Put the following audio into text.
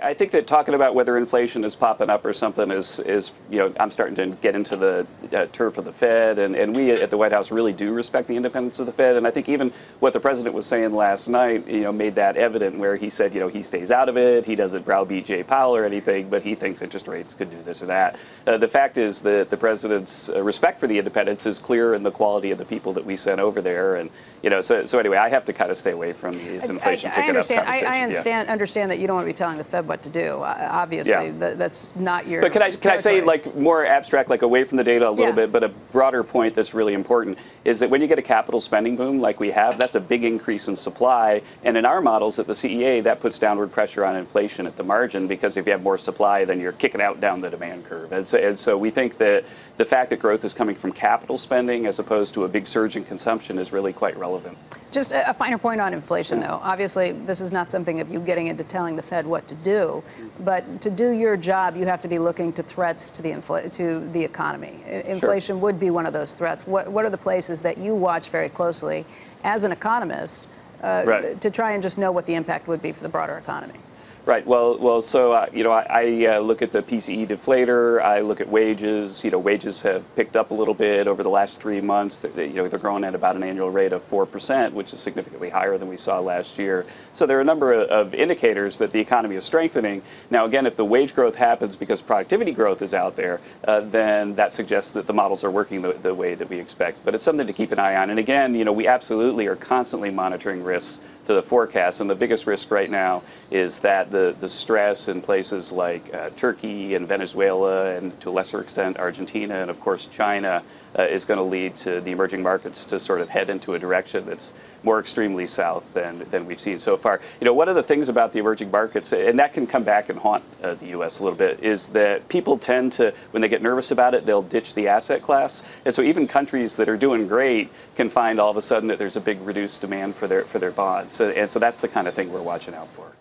I think that talking about whether inflation is popping up or something is I'm starting to get into the turf of the Fed, and we at the White House really do respect the independence of the Fed. And I think even what the president was saying last night, made that evident, where he said, he stays out of it, he doesn't browbeat Jay Powell or anything, but he thinks interest rates could do this or that. The fact is that the president's respect for the independence is clear in the quality of the people that we sent over there, and so anyway, I have to kind of stay away from these inflation picking up conversations. I understand that you don't want to be telling the Fed what to do. Obviously, that's not your. But can I say, like, more abstract, like away from the data a little bit, but a broader point that's really important is that when you get a capital spending boom like we have, that's a big increase in supply, and in our models at the CEA, that puts downward pressure on inflation at the margin, because if you have more supply, then you're kicking out down the demand curve, and so we think that the fact that growth is coming from capital spending as opposed to a big surge in consumption is really quite relevant. Just a finer point on inflation, though. Obviously, this is not something of you getting into telling the Fed what to do, but to do your job, you have to be looking to threats to the economy. Inflation would be one of those threats. What are the places that you watch very closely as an economist to try and just know what the impact would be for the broader economy? Right. Well. So I look at the PCE deflator. I look at wages. Wages have picked up a little bit over the last 3 months. They're growing at about an annual rate of 4%, which is significantly higher than we saw last year. So there are a number of indicators that the economy is strengthening. Now, again, if the wage growth happens because productivity growth is out there, then that suggests that the models are working the way that we expect. But it's something to keep an eye on. And again, we absolutely are constantly monitoring risks to the forecast, and the biggest risk right now is that the stress in places like Turkey and Venezuela, and to a lesser extent Argentina, and of course China, is going to lead to the emerging markets to sort of head into a direction that's more extremely south than we've seen so far. One of the things about the emerging markets, and that can come back and haunt the U.S. a little bit, is that people tend to, when they get nervous about it, they'll ditch the asset class. And so even countries that are doing great can find all of a sudden that there's a big reduced demand for their bonds. And so that's the kind of thing we're watching out for.